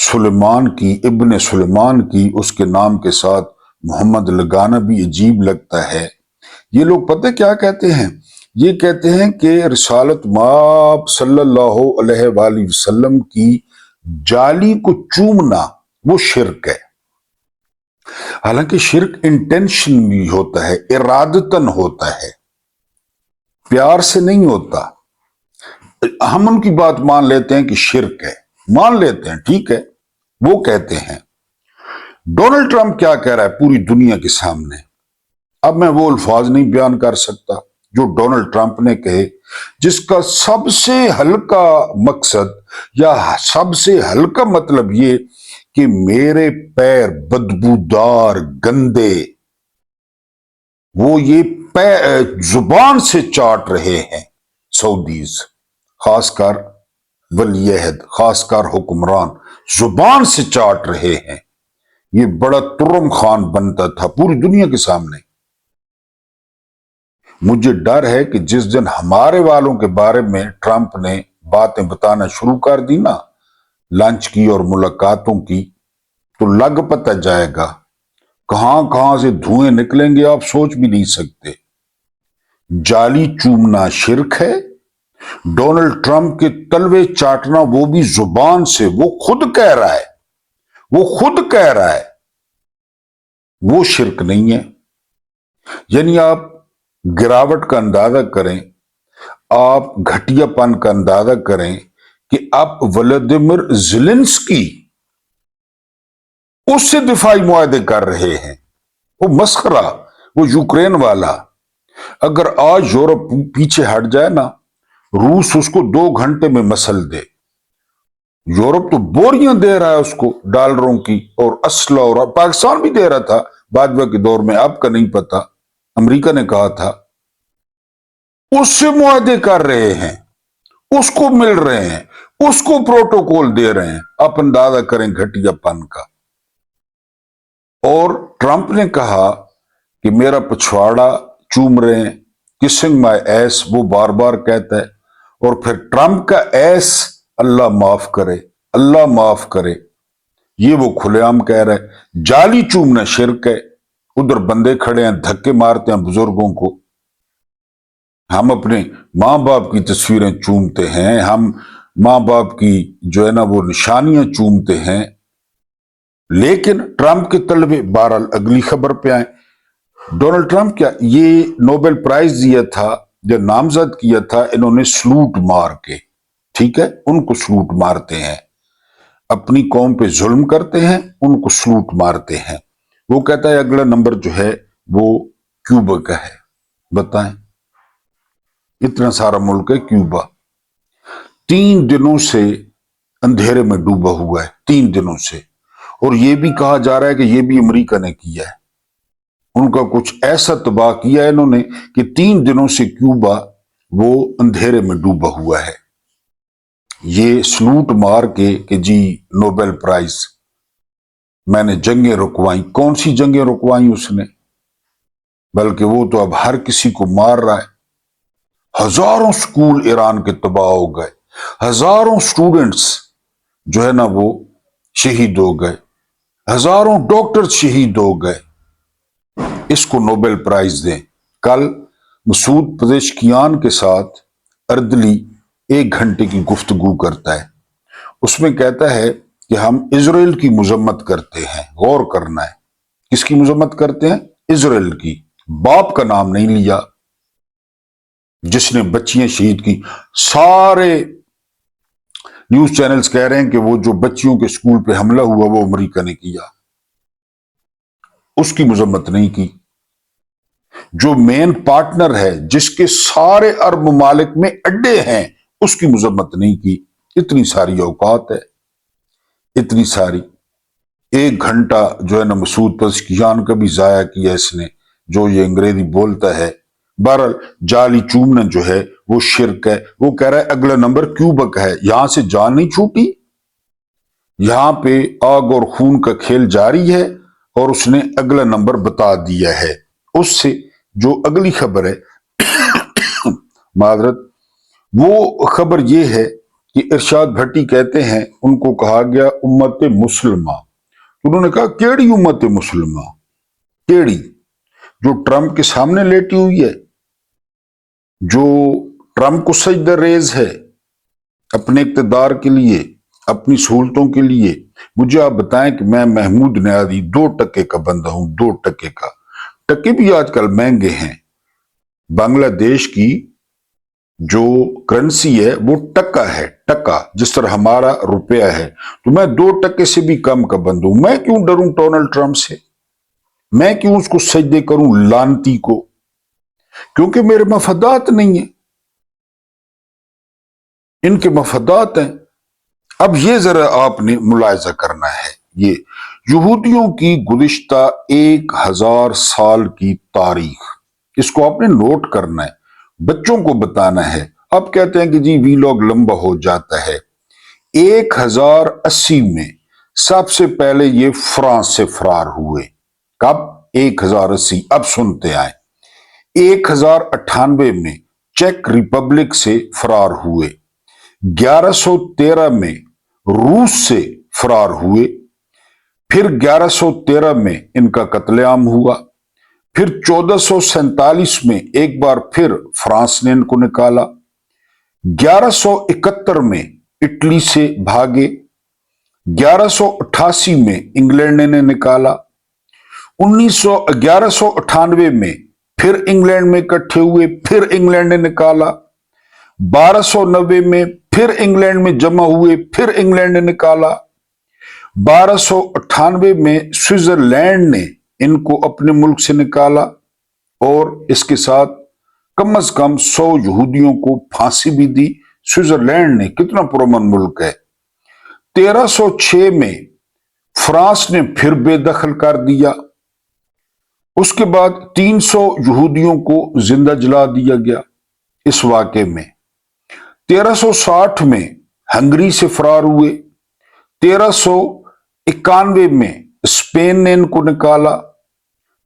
سلیمان کی، ابن سلیمان کی، اس کے نام کے ساتھ محمد لگانا بھی عجیب لگتا ہے۔ یہ لوگ پتہ کیا کہتے ہیں؟ یہ کہتے ہیں کہ رسالت مآب صلی اللہ علیہ وآلہ وسلم کی جالی کو چومنا وہ شرک ہے۔ حالانکہ شرک انٹینشن بھی ہوتا ہے، ارادتاً ہوتا ہے، پیار سے نہیں ہوتا۔ ہم ان کی بات مان لیتے ہیں کہ شرک ہے، مان لیتے ہیں، ٹھیک ہے، وہ کہتے ہیں۔ ڈونلڈ ٹرمپ کیا کہہ رہا ہے پوری دنیا کے سامنے؟ اب میں وہ الفاظ نہیں بیان کر سکتا جو ڈونلڈ ٹرمپ نے کہے، جس کا سب سے ہلکا مقصد یا سب سے ہلکا مطلب یہ کہ میرے پیر بدبودار گندے، وہ یہ زبان سے چاٹ رہے ہیں سعودیز، خاص کر ولی عہد، خاص کر حکمران، زبان سے چاٹ رہے ہیں۔ یہ بڑا ترم خان بنتا تھا پوری دنیا کے سامنے۔ مجھے ڈر ہے کہ جس دن ہمارے والوں کے بارے میں ٹرمپ نے باتیں بتانا شروع کر دی نا، لنچ کی اور ملاقاتوں کی، تو لگ پتہ جائے گا کہاں کہاں سے دھوئیں نکلیں گے، آپ سوچ بھی نہیں سکتے۔ جالی چومنا شرک ہے، ڈونلڈ ٹرمپ کے تلوے چاٹنا وہ بھی زبان سے، وہ خود کہہ رہا ہے، وہ خود کہہ رہا ہے، وہ شرک نہیں ہے۔ یعنی آپ گراوٹ کا اندازہ کریں، آپ گھٹیا پن کا اندازہ کریں کہ آپ ولادیمیر زیلنسکی اس سے دفاعی معاہدے کر رہے ہیں، وہ مسخرہ، وہ یوکرین والا۔ اگر آج یورپ پیچھے ہٹ جائے نا، روس اس کو 2 گھنٹے میں مسل دے۔ یورپ تو بوریاں دے رہا ہے اس کو ڈالروں کی، اور اسلحہ، اور پاکستان بھی دے رہا تھا باجوہ کے دور میں، آپ کا نہیں پتا، امریکہ نے کہا تھا۔ اس سے معاہدے کر رہے ہیں، اس کو مل رہے ہیں، اس کو پروٹوکول دے رہے ہیں۔ آپ اندازہ کریں گھٹیا پن کا۔ اور ٹرمپ نے کہا کہ میرا پچھواڑا چوم رہے ہیں، کسنگ مائی ایس، وہ بار بار کہتا ہے۔ اور پھر ٹرمپ کا ایس اللہ معاف کرے، اللہ معاف کرے، یہ وہ کھلے عام کہہ رہا ہے۔ جالی چومنا شرک ہے۔ ادھر بندے کھڑے ہیں، دھکے مارتے ہیں بزرگوں کو۔ ہم اپنے ماں باپ کی تصویریں چومتے ہیں، ہم ماں باپ کی جو ہے نا وہ نشانیاں چومتے ہیں، لیکن ٹرمپ کے طلبے، بہرحال اگلی خبر پہ آئیں۔ ڈونلڈ ٹرمپ کیا یہ نوبل پرائز دیا تھا، جو نامزد کیا تھا، انہوں نے سلوٹ مار کے، ٹھیک ہے، ان کو سلوٹ مارتے ہیں، اپنی قوم پہ ظلم کرتے ہیں، ان کو سلوٹ مارتے ہیں۔ وہ کہتا ہے اگلا نمبر جو ہے وہ کیوبا کا ہے۔ بتائیں، اتنا سارا ملک ہے کیوبا، 3 دنوں سے اندھیرے میں ڈوبا ہوا ہے، 3 دنوں سے۔ اور یہ بھی کہا جا رہا ہے کہ یہ بھی امریکہ نے کیا ہے، ان کا کچھ ایسا تباہ کیا ہے انہوں نے کہ 3 دنوں سے کیوبا وہ اندھیرے میں ڈوبا ہوا ہے۔ یہ سلوٹ مار کے کہ جی نوبل پرائز، میں نے جنگیں رکوائیں۔ کون سی جنگیں رکوائیں اس نے؟ بلکہ وہ تو اب ہر کسی کو مار رہا ہے۔ ہزاروں سکول ایران کے تباہ ہو گئے، ہزاروں سٹوڈنٹس جو ہے نا وہ شہید ہو گئے، ہزاروں ڈاکٹر شہید ہو گئے۔ اس کو نوبل پرائز دیں۔ کل مسعود پزشکیان کے ساتھ اردلی 1 گھنٹے کی گفتگو کرتا ہے، اس میں کہتا ہے کہ ہم اسرائیل کی مذمت کرتے ہیں، غور کرنا ہے، کس کی مذمت کرتے ہیں؟ اسرائیل کی۔ باپ کا نام نہیں لیا جس نے بچیاں شہید کی۔ سارے نیوز چینلز کہہ رہے ہیں کہ وہ جو بچیوں کے سکول پہ حملہ ہوا وہ امریکہ نے کیا، اس کی مذمت نہیں کی۔ جو مین پارٹنر ہے، جس کے سارے عرب ممالک میں اڈے ہیں، اس کی مذمت نہیں کی۔ اتنی ساری اوقات ہے، اتنی ساری۔ 1 گھنٹہ جو ہے نا مسعود پزشکیان کا بھی ضائع کیا اس نے، جو یہ انگریزی بولتا ہے۔ بہرحال جالی چومنا جو ہے وہ شرک ہے۔ وہ کہہ رہا ہے اگلا نمبر کیوبا کا ہے۔ یہاں سے جان نہیں چھوٹی، یہاں پہ آگ اور خون کا کھیل جاری ہے، اور اس نے اگلا نمبر بتا دیا ہے۔ اس سے جو اگلی خبر ہے، معذرت، وہ خبر یہ ہے کہ ارشاد بھٹی کہتے ہیں ان کو کہا گیا امت مسلمہ، انہوں نے کہا کیڑی امت مسلمہ، کیڑی؟ جو ٹرمپ کے سامنے لیٹی ہوئی ہے، جو ٹرمپ کو سجدہ ریز ہے اپنے اقتدار کے لیے، اپنی سہولتوں کے لیے۔ مجھے آپ بتائیں کہ میں محمود نیازی 2% کا بندہ ہوں، 2% کا۔ ٹکے بھی آج کل مہنگے ہیں۔ بنگلہ دیش کی جو کرنسی ہے وہ ٹکا ہے، ٹکا، جس طرح ہمارا روپیہ ہے۔ تو میں 2% سے بھی کم کا بندہ ہوں۔ میں کیوں ڈروں ڈونلڈ ٹرمپ سے؟ میں کیوں اس کو سجدے کروں لانتی کو؟ کیونکہ میرے مفادات نہیں ہیں، ان کے مفادات ہیں۔ اب یہ ذرا آپ نے ملاحظہ کرنا ہے، یہ یہودیوں کی گزشتہ 1000 سال کی تاریخ، اس کو آپ نے نوٹ کرنا ہے، بچوں کو بتانا ہے۔ اب کہتے ہیں کہ جی ویلاگ لمبا ہو جاتا ہے۔ 1080 میں سب سے پہلے یہ فرانس سے فرار ہوئے۔ کب؟ 1080۔ اب سنتے آئیں۔ 1098 میں چیک ریپبلک سے فرار ہوئے۔ 1113 میں روس سے فرار ہوئے۔ پھر 1113 میں ان کا قتل عام ہوا۔ پھر 1447 میں ایک بار پھر فرانس نے ان کو نکالا۔ 1171 میں اٹلی سے بھاگے۔ 1188 میں انگلینڈ نے نکالا۔ 1198 میں پھر انگلینڈ میں اکٹھے ہوئے، پھر انگلینڈ نے نکالا۔ 1290 میں پھر انگلینڈ میں جمع ہوئے، پھر انگلینڈ نے نکالا۔ 1298 میں سوئٹزرلینڈ نے ان کو اپنے ملک سے نکالا، اور اس کے ساتھ کم از کم 100 یہودیوں کو پھانسی بھی دی سوئٹزرلینڈ نے۔ کتنا پرامن ملک ہے۔ 1306 میں فرانس نے پھر بے دخل کر دیا۔ اس کے بعد 300 یہودیوں کو زندہ جلا دیا گیا اس واقعے میں۔ 1360 میں ہنگری سے فرار ہوئے۔ 1391 میں اسپین نے ان کو نکالا۔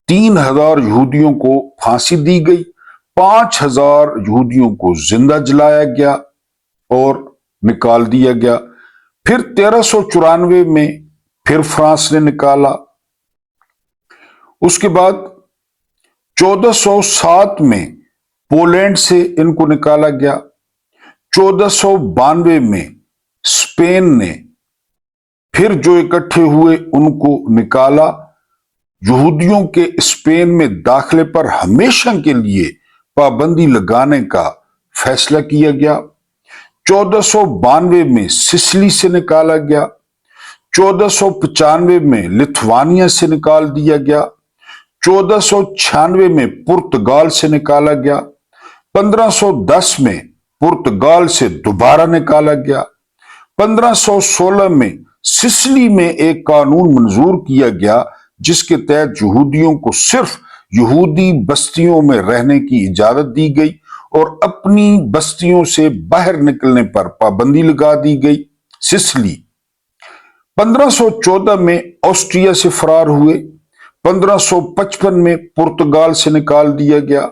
3000 یہودیوں کو پھانسی دی گئی، 5000 یہودیوں کو زندہ جلایا گیا اور نکال دیا گیا۔ پھر 1394 میں پھر فرانس نے نکالا۔ اس کے بعد 1407 میں پولینڈ سے ان کو نکالا گیا۔ 1492 میں اسپین نے پھر جو اکٹھے ہوئے ان کو نکالا۔ یہودیوں کے اسپین میں داخلے پر ہمیشہ کے لیے پابندی لگانے کا فیصلہ کیا گیا۔ 1492 میں سسلی سے نکالا گیا۔ 1495 میں لتھوانیا سے نکال دیا گیا۔ 1496 میں پرتگال سے نکالا گیا۔ 1510 میں پرتگال سے دوبارہ نکالا گیا۔ 1516 میں سسلی میں ایک قانون منظور کیا گیا جس کے تحت یہودیوں کو صرف یہودی بستیوں میں رہنے کی اجازت دی گئی اور اپنی بستیوں سے باہر نکلنے پر پابندی لگا دی گئی۔ سسلی۔ 1514 میں آسٹریا سے فرار ہوئے۔ 1555 میں پرتگال سے نکال دیا گیا۔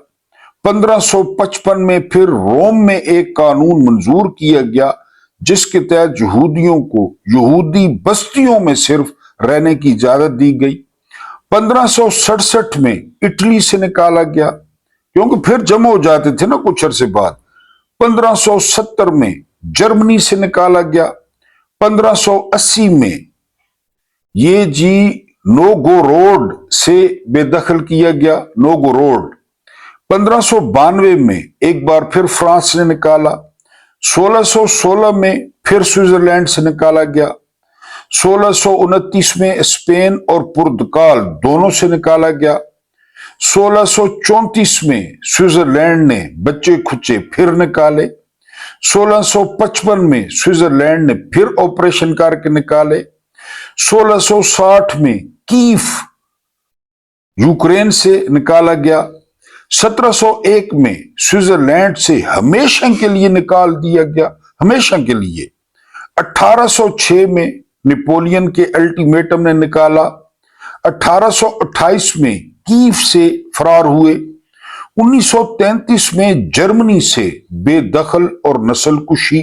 1555 میں پھر روم میں ایک قانون منظور کیا گیا جس کے تحت یہودیوں کو یہودی بستیوں میں صرف رہنے کی اجازت دی گئی۔ 1567 میں اٹلی سے نکالا گیا کیونکہ پھر جمع ہو جاتے تھے نا کچھ عرصے بعد۔ 1570 میں جرمنی سے نکالا گیا۔ 1580 میں یہ جی نوگوروڈ سے بے دخل کیا گیا، نوگوروڈ۔ 1592 میں ایک بار پھر فرانس نے نکالا۔ 1616 میں پھر سوئٹزرلینڈ سے نکالا گیا۔ 1629 میں اسپین اور پرتگال دونوں سے نکالا گیا۔ 1634 میں سوئٹزرلینڈ نے بچے کھچے پھر نکالے۔ 1655 میں سوئٹزرلینڈ نے پھر آپریشن کر کے نکالے۔ 1660 میں کیف یوکرین سے نکالا گیا۔ 1701 میں سوئٹزرلینڈ سے ہمیشہ کے لیے نکال دیا گیا، ہمیشہ کے لیے۔ 1806 میں نیپولین کے الٹیمیٹم نے نکالا۔ 1828 میں کیف سے فرار ہوئے۔ 1933 میں جرمنی سے بے دخل اور نسل کشی۔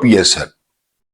PSL।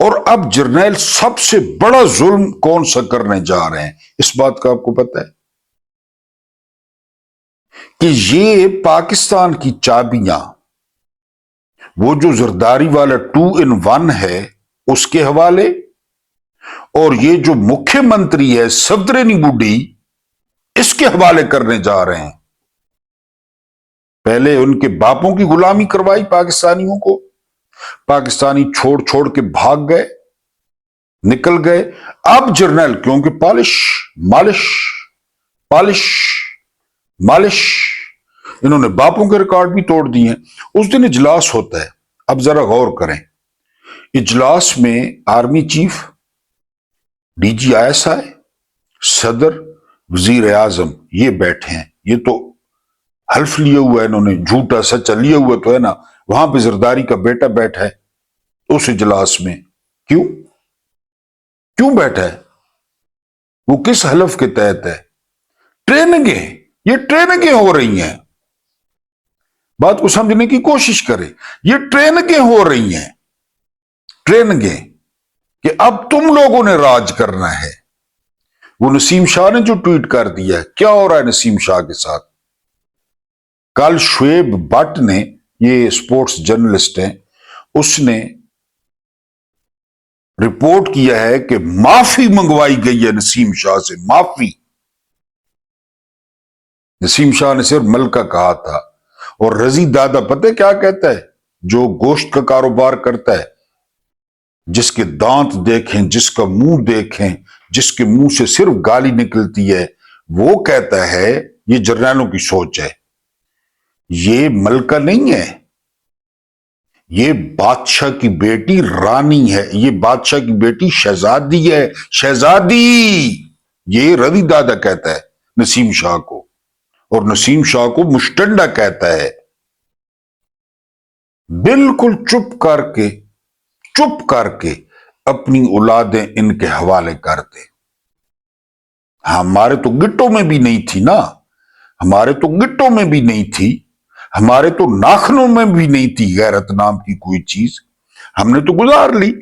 اور اب جرنیل سب سے بڑا ظلم کون سا کرنے جا رہے ہیں اس بات کا آپ کو پتہ ہے کہ یہ پاکستان کی چابیاں وہ جو زرداری والا 2 in 1 ہے اس کے حوالے اور یہ جو مکھیہ منتری ہے صفدرجنی بڈھی اس کے حوالے کرنے جا رہے ہیں. پہلے ان کے باپوں کی غلامی کروائی پاکستانیوں کو, پاکستانی چھوڑ چھوڑ کے بھاگ گئے, نکل گئے. اب جرنیل کیونکہ پالش مالش پالش مالش انہوں نے باپوں کے ریکارڈ بھی توڑ دیے ہیں. اس دن اجلاس ہوتا ہے, اب ذرا غور کریں. اجلاس میں army chief, D G ISI, صدر, وزیر اعظم یہ بیٹھے ہیں. یہ تو حلف لیا ہوا ہے انہوں نے, جھوٹا سچا لیا ہوا تو ہے نا. وہاں پہ زرداری کا بیٹا بیٹھا ہے اس اجلاس میں. کیوں بیٹھا ہے؟ وہ کس حلف کے تحت ہے؟ ٹریننگیں, یہ ٹریننگیں ہو رہی ہیں. بات کو سمجھنے کی کوشش کریں. یہ ٹریننگیں ہو رہی ہیں, ٹریننگیں کہ اب تم لوگوں نے راج کرنا ہے. وہ نسیم شاہ نے جو ٹویٹ کر دیا ہے, کیا ہو رہا ہے نسیم شاہ کے ساتھ؟ کل شعیب بٹ نے, یہ سپورٹس جرنلسٹ ہیں, اس نے رپورٹ کیا ہے کہ معافی منگوائی گئی ہے نسیم شاہ سے. معافی. نسیم شاہ نے صرف ملکہ کہا تھا. اور رضی دادا پتہ کیا کہتا ہے؟ جو گوشت کا کاروبار کرتا ہے, جس کے دانت دیکھیں, جس کا منہ دیکھیں, جس کے منہ سے صرف گالی نکلتی ہے, وہ کہتا ہے یہ جرنیلوں کی سوچ ہے. یہ ملکہ نہیں ہے, یہ بادشاہ کی بیٹی رانی ہے, یہ بادشاہ کی بیٹی شہزادی ہے, شہزادی. یہ رضی دادا کہتا ہے نسیم شاہ کو, اور نسیم شاہ کو مشٹنڈا کہتا ہے. بالکل چپ کر کے اپنی اولادیں ان کے حوالے کرتے. ہمارے تو گٹوں میں بھی نہیں تھی نا, ہمارے تو گٹوں میں بھی نہیں تھی, ہمارے تو ناخنوں میں بھی نہیں تھی غیرت نام کی کوئی چیز. ہم نے تو گزار لی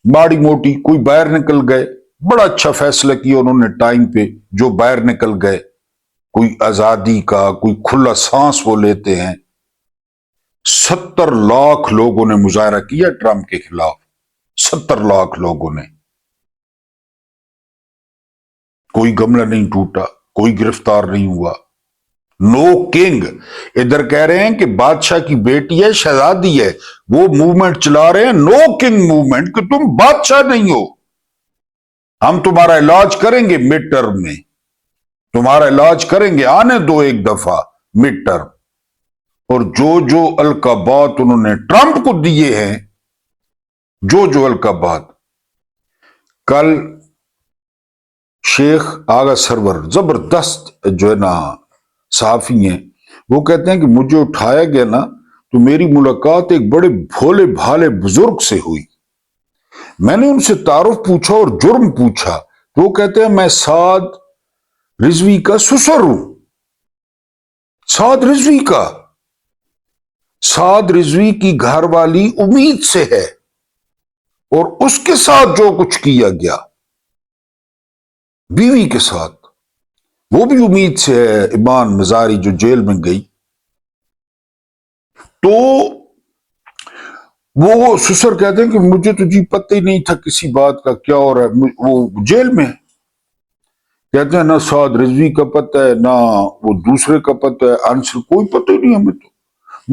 ماڑی موٹی. کوئی باہر نکل گئے, بڑا اچھا فیصلہ کیا انہوں نے ٹائم پہ, جو باہر نکل گئے. کوئی آزادی کا کوئی کھلا سانس وہ لیتے ہیں. 70 لاکھ لوگوں نے مظاہرہ کیا ٹرمپ کے خلاف, 70 لاکھ لوگوں نے. کوئی گملہ نہیں ٹوٹا, کوئی گرفتار نہیں ہوا. نو کنگ. ادھر کہہ رہے ہیں کہ بادشاہ کی بیٹی ہے, شہزادی ہے, وہ موومنٹ چلا رہے ہیں نو کنگ موومنٹ, کہ تم بادشاہ نہیں ہو. ہم تمہارا علاج کریں گے مڈ ٹرم میں, تمہارا علاج کریں گے, آنے دو ایک دفعہ مڈ ٹرم. اور جو القابات انہوں نے ٹرمپ کو دیے ہیں, جو القابات. کل شیخ آغا سرور زبردست جو ہے نا صحافی ہیں, وہ کہتے ہیں کہ مجھے اٹھایا گیا نا تو میری ملاقات ایک بڑے بھولے بھالے بزرگ سے ہوئی. میں نے ان سے تعارف پوچھا اور جرم پوچھا تو وہ کہتے ہیں میں سعد رضوی کا سسر ہوں. سعد رضوی کا, سعد رضوی کی گھر والی امید سے ہے, اور اس کے ساتھ جو کچھ کیا گیا بیوی کے ساتھ, وہ بھی امید سے ہے. ایمان مزاری جو جیل میں گئی, تو وہ سسر کہتے ہیں کہ مجھے تو جی پتہ ہی نہیں تھا کسی بات کا, کیا ہو رہا ہے. وہ جیل میں کہتے ہیں نہ سعد رضوی کا پتہ ہے, نہ وہ دوسرے کا پتہ ہے, انصر کوئی پتہ ہی نہیں ہمیں, تو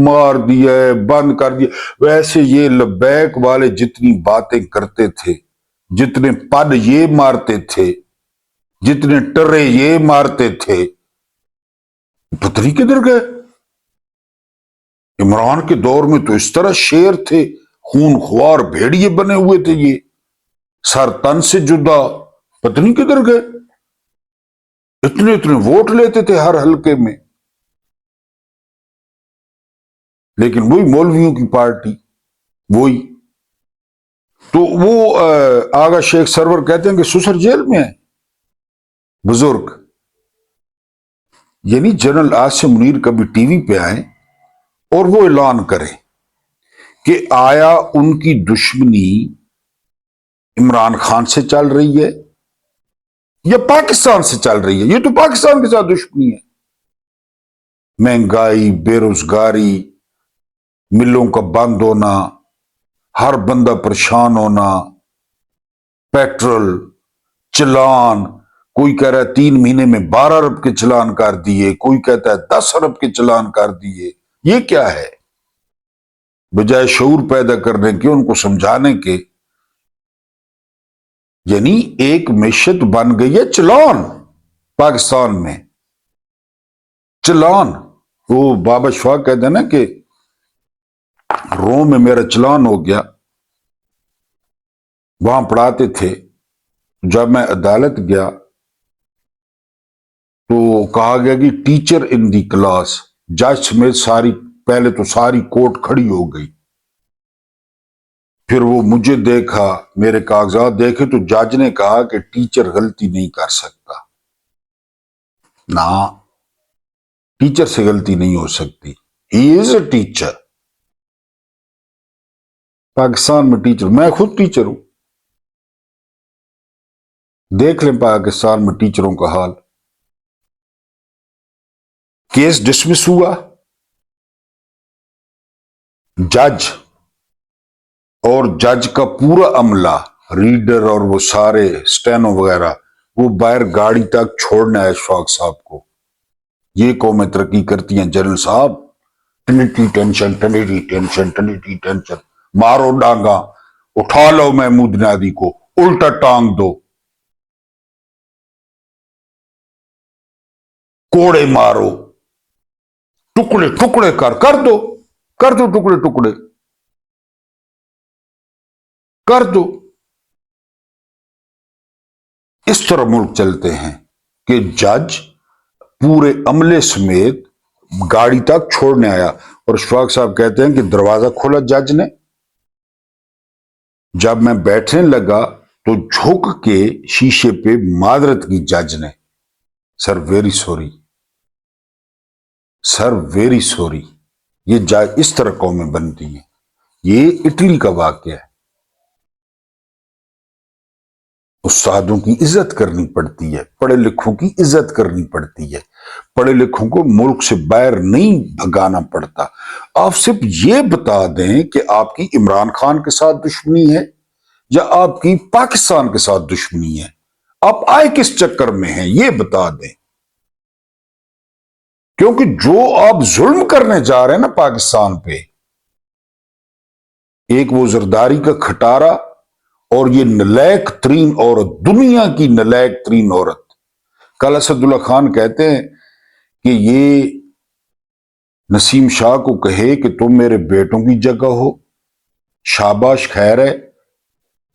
مار دیا ہے, بند کر دیا. ویسے یہ لبیک والے جتنی باتیں کرتے تھے, جتنے پد یہ مارتے تھے, جتنے ٹرے یہ مارتے تھے, پتہ نہیں کدھر گئے. عمران کے دور میں تو اس طرح شیر تھے, خون خوار بھیڑیے بنے ہوئے تھے, یہ سر تن سے جدا, پتہ نہیں کدھر گئے. اتنے ووٹ لیتے تھے ہر حلقے میں, لیکن وہی مولویوں کی پارٹی وہی. تو وہ آغا شیخ سرور کہتے ہیں کہ سسر جیل میں ہے, بزرگ. یعنی جنرل عاصم منیر کبھی ٹی وی پہ آئیں اور وہ اعلان کریں کہ آیا ان کی دشمنی عمران خان سے چل رہی ہے یا پاکستان سے چل رہی ہے؟ یہ تو پاکستان کے ساتھ دشمنی ہے. مہنگائی، بے روزگاری، ملوں کا بند ہونا، ہر بندہ پریشان ہونا، پیٹرول، چلان، کوئی کہہ رہا ہے 3 مہینے میں 12 ارب کے چلان کر دیے، کوئی کہتا ہے 10 ارب کے چلان کر دیے. یہ کیا ہے؟ بجائے شعور پیدا کرنے کے، ان کو سمجھانے کے، یعنی ایک معیشت بن گئی ہے چلان پاکستان میں. چلان، وہ بابا شفاق کہتے ہیں نا کہ روم میں میرا چلان ہو گیا. وہاں پڑھاتے تھے، جب میں عدالت گیا تو کہا گیا کہ ٹیچر ان دی کلاس، جج سمیت ساری، پہلے تو ساری کورٹ کھڑی ہو گئی. پھر وہ مجھے دیکھا، میرے کاغذات دیکھے تو جج نے کہا کہ ٹیچر غلطی نہیں کر سکتا. نہ، ٹیچر سے غلطی نہیں ہو سکتی. ہی از اے ٹیچر. پاکستان میں ٹیچر، میں خود ٹیچر ہوں، دیکھ لیں پاکستان میں ٹیچروں کا حال. کیس ڈسمس ہوا، جج اور جج کا پورا عملہ، ریڈر اور وہ سارے سٹینو وغیرہ، وہ باہر گاڑی تک چھوڑنے آئے اشفاق صاحب کو. یہ قومیں ترقی کرتی ہیں جنرل صاحب، ٹنیٹی ٹینشن، ٹنیٹی ٹینشن، ٹنیٹی ٹینشن. مارو ڈانگا، اٹھا لو محمود نادی کو، الٹا ٹانگ دو، کوڑے مارو، ٹکڑے ٹکڑے کر دو ٹکڑے ٹکڑے کر دو. اس طرح ملک چلتے ہیں کہ جج پورے عملے سمیت گاڑی تک چھوڑنے آیا. اور اشفاق صاحب کہتے ہیں کہ دروازہ کھولا جج نے، جب میں بیٹھنے لگا تو جھک کے شیشے پہ معذرت کی جج نے، سر ویری سوری، سر ویری سوری. یہ جج، اس طرح قومیں بنتی ہیں. یہ اٹلی کا واقعہ ہے. استادوں کی عزت کرنی پڑتی ہے، پڑھے لکھوں کی عزت کرنی پڑتی ہے. پڑھے لکھوں کو ملک سے باہر نہیں بھگانا پڑتا. آپ صرف یہ بتا دیں کہ آپ کی عمران خان کے ساتھ دشمنی ہے یا آپ کی پاکستان کے ساتھ دشمنی ہے، آپ آئے کس چکر میں ہیں یہ بتا دیں. کیونکہ جو آپ ظلم کرنے جا رہے ہیں نا پاکستان پہ، ایک وہ زرداری کا کھٹارا اور یہ نلائق ترین عورت، دنیا کی نلائق ترین عورت. کل اسد اللہ خان کہتے ہیں کہ یہ نسیم شاہ کو کہے کہ تم میرے بیٹوں کی جگہ ہو، شاباش، خیر ہے،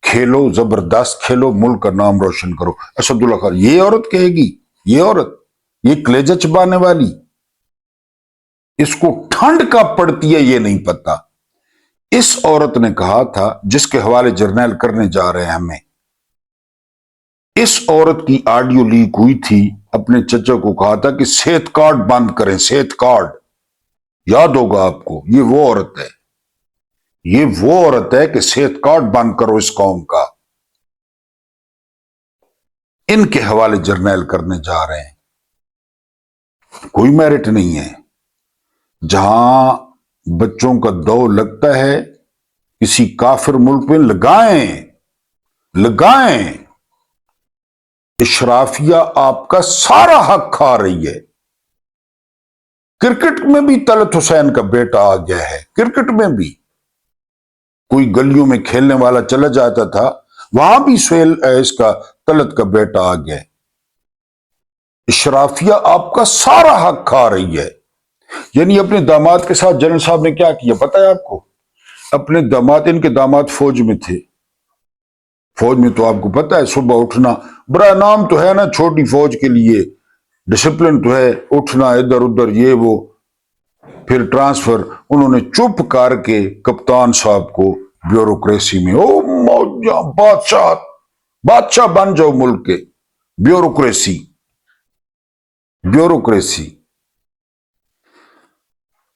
کھیلو، زبردست کھیلو، ملک کا نام روشن کرو. اسد اللہ خان، یہ عورت کہے گی؟ یہ عورت، یہ کلیجہ چبانے والی، اس کو ٹھنڈ کب پڑتی ہے یہ نہیں پتا. اس عورت نے کہا تھا، جس کے حوالے جرنیل کرنے جا رہے ہیں ہمیں، اس عورت کی آڈیو لیک ہوئی تھی، اپنے چچا کو کہا تھا کہ صحت کارڈ بند کریں، صحت کارڈ. یاد ہوگا آپ کو، یہ وہ عورت ہے، یہ وہ عورت ہے کہ صحت کارڈ بند کرو اس قوم کا. ان کے حوالے جرنیل کرنے جا رہے ہیں. کوئی میرٹ نہیں ہے. جہاں بچوں کا دو لگتا ہے کسی کافر ملک میں، لگائیں. اشرافیہ آپ کا سارا حق کھا رہی ہے. کرکٹ میں بھی طلعت حسین کا بیٹا آ گیا ہے. کرکٹ میں بھی کوئی گلیوں میں کھیلنے والا چلا جاتا تھا، وہاں بھی سہیل اس کا طلعت کا بیٹا آ گیا. اشرافیہ آپ کا سارا حق کھا رہی ہے. یعنی اپنے داماد کے ساتھ جنرل صاحب نے کیا کیا پتا ہے آپ کو؟ اپنے داماد، ان کے داماد فوج میں تھے. فوج میں تو آپ کو پتا ہے صبح اٹھنا، برا نام تو ہے نا چھوٹی فوج کے لیے، ڈسپلن تو ہے، اٹھنا ادھر ادھر یہ وہ. پھر ٹرانسفر انہوں نے چپ کر کے کپتان صاحب کو بیوروکریسی میں، او موجہ بادشاہ بن جاؤ ملک کے. بیوروکریسی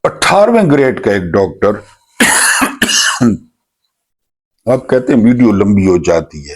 18ویں گریڈ کا ایک ڈاکٹر، آپ کہتے ہیں ویڈیو لمبی ہو جاتی ہے،